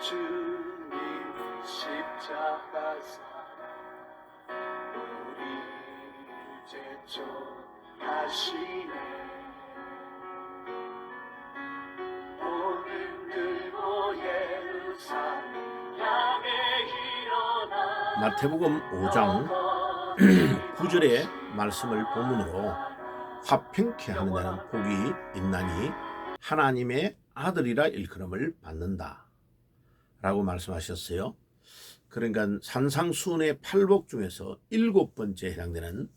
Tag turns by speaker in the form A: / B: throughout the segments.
A: 주님 십자가사 우리 제촉하시네. 복음 들고 예루살렘 향해 일어나.
B: 마태복음 5장 9절의 말씀을 본문으로 화평케 하는 자는 복이 있나니 하나님의 아들이라 일컬음을 받는다 라고 말씀하셨어요. 그러니까 산상수훈의 8복 중에서 7번째에 해당되는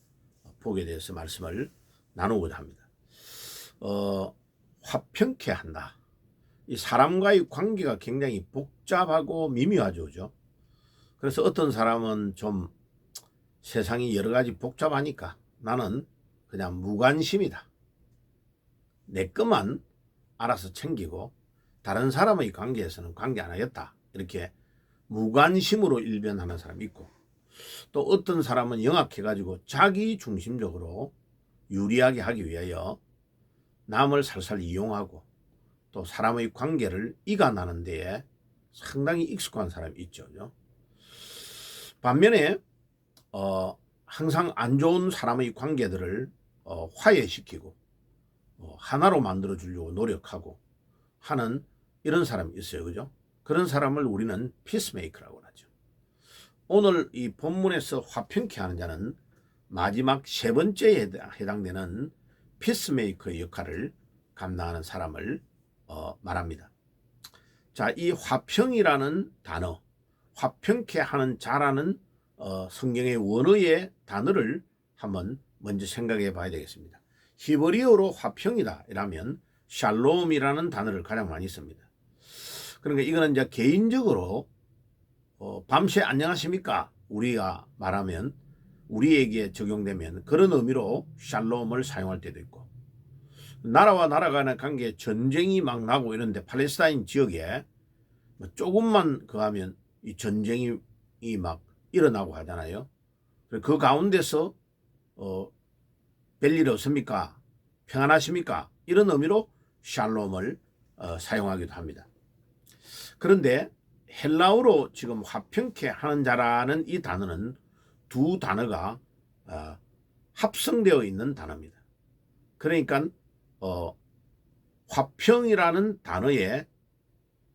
B: 복에 대해서 말씀을 나누고자 합니다. 화평케 한다. 이 사람과의 관계가 굉장히 복잡하고 미묘하죠. 그죠? 그래서 어떤 사람은 좀 세상이 여러 가지 복잡하니까 나는 그냥 무관심이다. 내 것만 알아서 챙기고 다른 사람의 관계에서는 관계 안 하겠다. 이렇게 무관심으로 일변하는 사람이 있고, 또 어떤 사람은 영악해가지고 자기 중심적으로 유리하게 하기 위하여 남을 살살 이용하고 또 사람의 관계를 이간하는 데에 상당히 익숙한 사람이 있죠. 반면에 항상 안 좋은 사람의 관계들을 화해시키고 하나로 만들어 주려고 노력하고 하는 이런 사람이 있어요. 그죠? 그런 사람을 우리는 피스메이커라고 하죠. 오늘 이 본문에서 화평케 하는 자는 마지막 세 번째에 해당되는 피스메이커의 역할을 감당하는 사람을 말합니다. 자, 이 화평이라는 단어, 화평케 하는 자라는 성경의 원어의 단어를 한번 먼저 생각해 봐야 되겠습니다. 히브리어로 화평이다 이라면 샬롬이라는 단어를 가장 많이 씁니다. 그러니까 이거는 이제 개인적으로 밤새 안녕하십니까 우리가 말하면 우리에게 적용되면 그런 의미로 샬롬을 사용할 때도 있고, 나라와 나라 간의 관계에 전쟁이 막 나고 이런데 팔레스타인 지역에 조금만 하면 이 전쟁이 막 일어나고 하잖아요. 그 가운데서 별일 없습니까? 평안하십니까? 이런 의미로 샬롬을 사용하기도 합니다. 그런데 헬라어로 지금 화평케 하는 자라는 이 단어는 두 단어가 합성되어 있는 단어입니다. 그러니까 화평이라는 단어에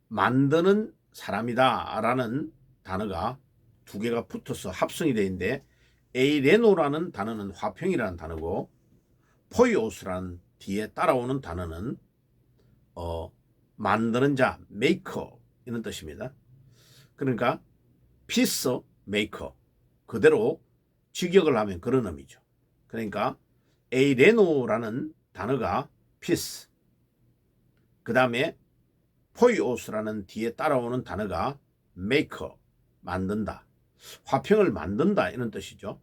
B: 만드는 사람이다 라는 단어가 두 개가 붙어서 합성이 되어 있는데, 에이레노라는 단어는 화평이라는 단어고 포이오스라는 뒤에 따라오는 단어는 만드는 자, 메이커 이런 뜻입니다. 그러니까 피스 메이커 그대로 직역을 하면 그런 의미죠. 그러니까 에이레노라는 단어가 피스, 그 다음에 포이오스라는 뒤에 따라오는 단어가 메이커, 만든다, 화평을 만든다 이런 뜻이죠.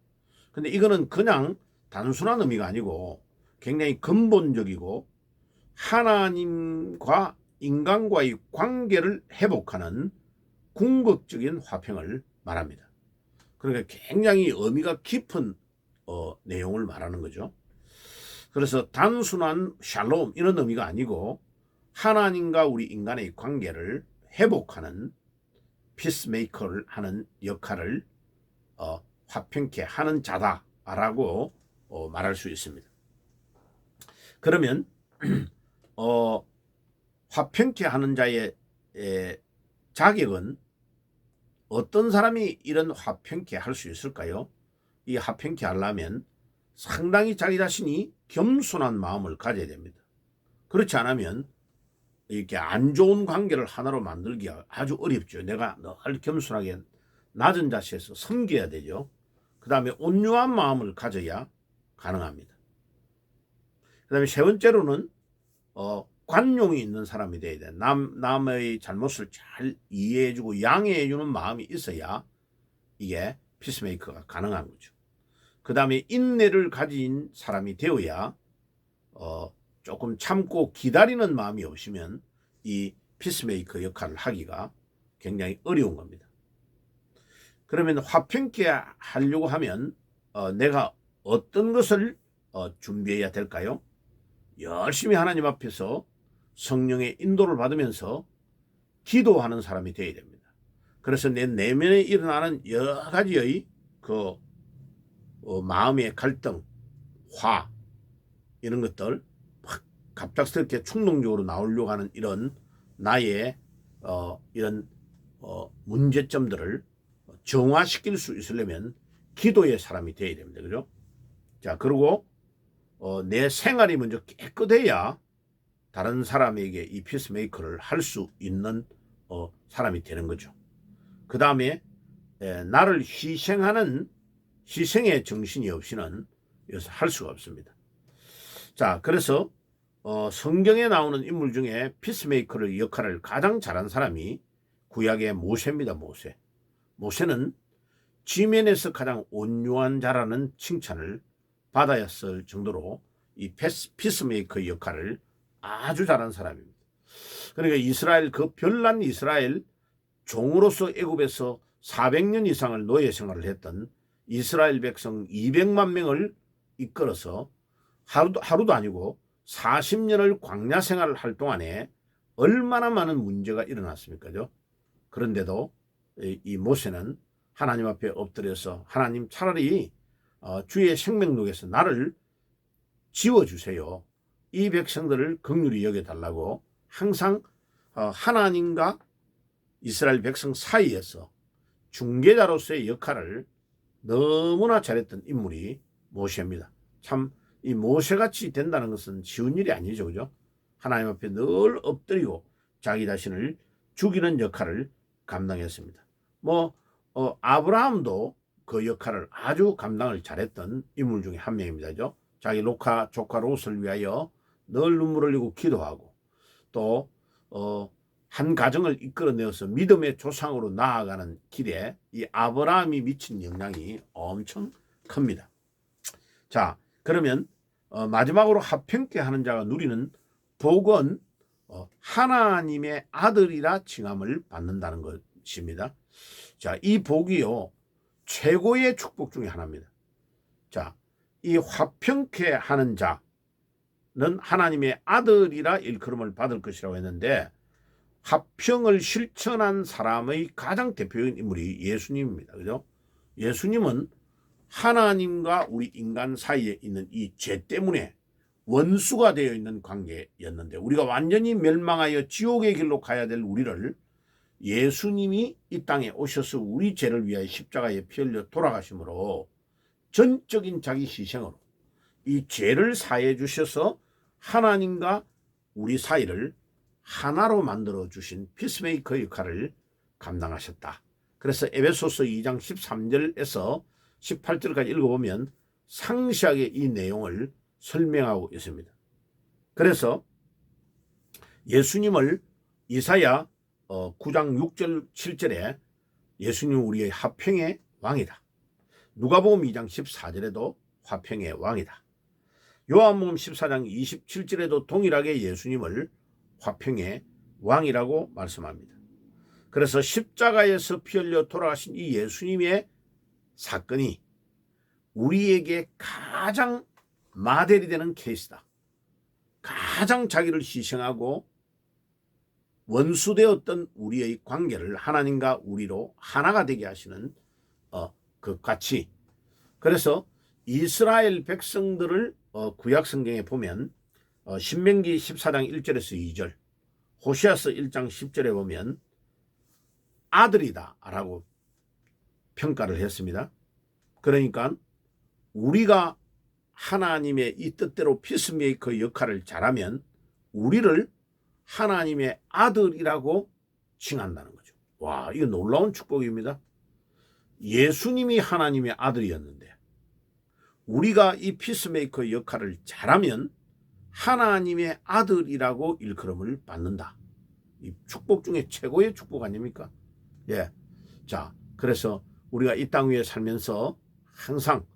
B: 근데 이거는 그냥 단순한 의미가 아니고 굉장히 근본적이고 하나님과 인간과의 관계를 회복하는 궁극적인 화평을 말합니다. 그러니까 굉장히 의미가 깊은 내용을 말하는 거죠. 그래서 단순한 샬롬 이런 의미가 아니고 하나님과 우리 인간의 관계를 회복하는 피스메이커를 하는 역할을 화평케 하는 자다라고 말할 수 있습니다. 그러면 화평케 하는 자의 자격은 어떤 사람이 이런 화평케 할 수 있을까요? 이 화평케 하려면 상당히 자기 자신이 겸손한 마음을 가져야 됩니다. 그렇지 않으면 이렇게 안 좋은 관계를 하나로 만들기가 아주 어렵죠. 내가 늘 겸손하게 낮은 자세에서 섬겨야 되죠. 그 다음에 온유한 마음을 가져야 가능합니다. 그 다음에 세 번째로는 관용이 있는 사람이 돼야 돼. 남의 잘못을 잘 이해해주고 양해해주는 마음이 있어야 이게 피스메이커가 가능한 거죠. 그 다음에 인내를 가진 사람이 되어야 조금 참고 기다리는 마음이 없으면 이 피스메이커 역할을 하기가 굉장히 어려운 겁니다. 그러면 화평케 하려고 하면 내가 어떤 것을 준비해야 될까요? 열심히 하나님 앞에서 성령의 인도를 받으면서 기도하는 사람이 되어야 됩니다. 그래서 내 내면에 일어나는 여러 가지의 그 마음의 갈등, 화 이런 것들 막 갑작스럽게 충동적으로 나오려고 하는 이런 나의 이런 문제점들을 정화시킬 수 있으려면 기도의 사람이 되어야 됩니다. 그죠? 자, 그리고 내 생활이 먼저 깨끗해야 다른 사람에게 이 피스메이커를 할 수 있는 사람이 되는 거죠. 그 다음에 나를 희생하는 희생의 정신이 없이는 이것을 할 수가 없습니다. 자, 그래서 성경에 나오는 인물 중에 피스메이커의 역할을 가장 잘한 사람이 구약의 모세입니다. 모세는 지면에서 가장 온유한 자라는 칭찬을 받았을 정도로 이 피스메이커의 역할을 아주 잘한 사람입니다. 그러니까 이스라엘, 그 별난 이스라엘 종으로서 애굽에서 400년 이상을 노예 생활을 했던 이스라엘 백성 200만 명을 이끌어서 하루도 아니고 40년을 광야 생활을 할 동안에 얼마나 많은 문제가 일어났습니까? 그런데도 이 모세는 하나님 앞에 엎드려서 하나님, 차라리 주의 생명록에서 나를 지워주세요. 이 백성들을 긍휼히 여겨달라고 항상 하나님과 이스라엘 백성 사이에서 중개자로서의 역할을 너무나 잘했던 인물이 모세입니다. 참 이 모세같이 된다는 것은 쉬운 일이 아니죠. 그죠? 하나님 앞에 늘 엎드리고 자기 자신을 죽이는 역할을 감당했습니다. 아브라함도 그 역할을 아주 감당을 잘했던 인물 중에 한 명입니다. 그죠? 자기 조카 롯을 위하여 늘 눈물을 흘리고 기도하고 또 한 가정을 이끌어내어서 믿음의 조상으로 나아가는 길에 이 아브라함이 미친 영향이 엄청 큽니다. 자, 그러면 마지막으로 합평케 하는 자가 누리는 복은 하나님의 아들이라 칭함을 받는다는 것입니다. 자, 이 복이요 최고의 축복 중에 하나입니다. 자, 이 화평케 하는 자는 하나님의 아들이라 일컬음을 받을 것이라고 했는데, 화평을 실천한 사람의 가장 대표적인 인물이 예수님입니다. 그죠? 예수님은 하나님과 우리 인간 사이에 있는 이 죄 때문에 원수가 되어 있는 관계였는데, 우리가 완전히 멸망하여 지옥의 길로 가야 될 우리를 예수님이 이 땅에 오셔서 우리 죄를 위하여 십자가에 피 흘려 돌아가심으로 전적인 자기 희생으로 이 죄를 사해 주셔서 하나님과 우리 사이를 하나로 만들어 주신 피스메이커 역할을 감당하셨다. 그래서 에베소서 2장 13절에서 18절까지 읽어보면 상세하게 이 내용을 설명하고 있습니다. 그래서 예수님을 이사야 9장 6절 7절에 예수님 우리의 화평의 왕이다. 누가복음 2장 14절에도 화평의 왕이다. 요한복음 14장 27절에도 동일하게 예수님을 화평의 왕이라고 말씀합니다. 그래서 십자가에서 피 흘려 돌아가신 이 예수님의 사건이 우리에게 가장 마델이 되는 케이스다. 가장 자기를 희생하고 원수되었던 우리의 관계를 하나님과 우리로 하나가 되게 하시는 그 가치. 그래서 이스라엘 백성들을 구약 성경에 보면 신명기 14장 1절에서 2절, 호시아서 1장 10절에 보면 아들이다 라고 평가를 했습니다. 그러니까 우리가 하나님의 이 뜻대로 피스메이커 역할을 잘하면 우리를 하나님의 아들이라고 칭한다는 거죠. 와, 이거 놀라운 축복입니다. 예수님이 하나님의 아들이었는데 우리가 이 피스메이커 역할을 잘하면 하나님의 아들이라고 일컬음을 받는다. 이 축복 중에 최고의 축복 아닙니까? 예. 자, 그래서 우리가 이 땅 위에 살면서 항상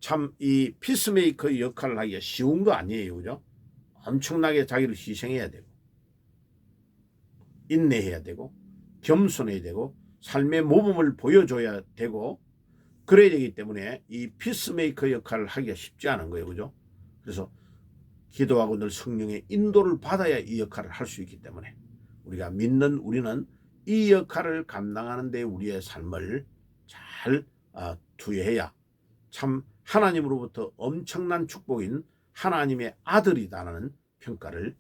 B: 참 이 피스메이커 역할을 하기가 쉬운 거 아니에요. 그죠? 엄청나게 자기를 희생해야 되고 인내해야 되고 겸손해야 되고 삶의 모범을 보여줘야 되고 그래야 되기 때문에 이 피스메이커 역할을 하기가 쉽지 않은 거예요. 그죠? 그래서 기도하고 늘 성령의 인도를 받아야 이 역할을 할 수 있기 때문에 우리가 믿는 우리는 이 역할을 감당하는 데 우리의 삶을 잘 투여해야 참 하나님으로부터 엄청난 축복인 하나님의 아들이다라는 평가를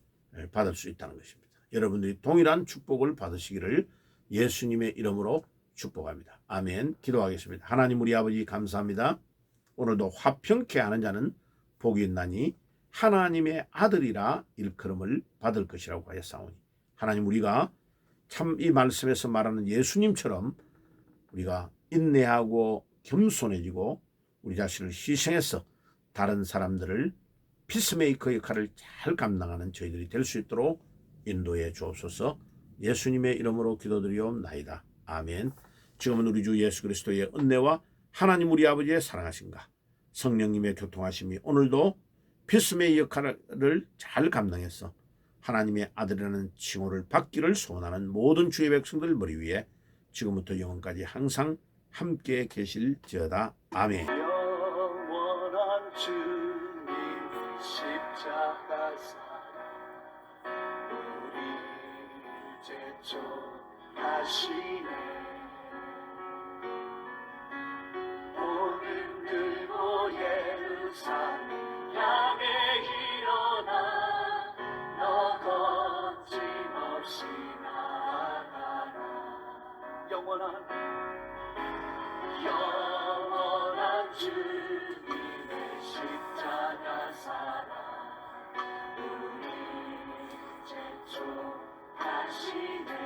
B: 받을 수 있다는 것입니다. 여러분들이 동일한 축복을 받으시기를 예수님의 이름으로 축복합니다. 아멘. 기도하겠습니다. 하나님 우리 아버지 감사합니다. 오늘도 화평케 하는 자는 복이 있나니 하나님의 아들이라 일컬음을 받을 것이라고 하였사오니 하나님 우리가 참 이 말씀에서 말하는 예수님처럼 우리가 인내하고 겸손해지고 우리 자신을 희생해서 다른 사람들을 피스메이커 역할을 잘 감당하는 저희들이 될 수 있도록 인도해 주옵소서. 예수님의 이름으로 기도드리옵나이다. 아멘. 지금은 우리 주 예수 그리스도의 은혜와 하나님 우리 아버지의 사랑하심과 성령님의 교통하심이 오늘도 피스메이커 역할을 잘 감당해서 하나님의 아들이라는 칭호를 받기를 소원하는 모든 주의 백성들 머리 위에 지금부터 영원까지 항상 함께 계실지어다. 아멘.
A: 영원한 주님의 십자가 사랑 우리 제촉하시네. 오늘 들고 예루살렘 향해 일어나 너 거침없이 나아가라. 영원한 주님의 십자가 사랑 우리 제촉하시네.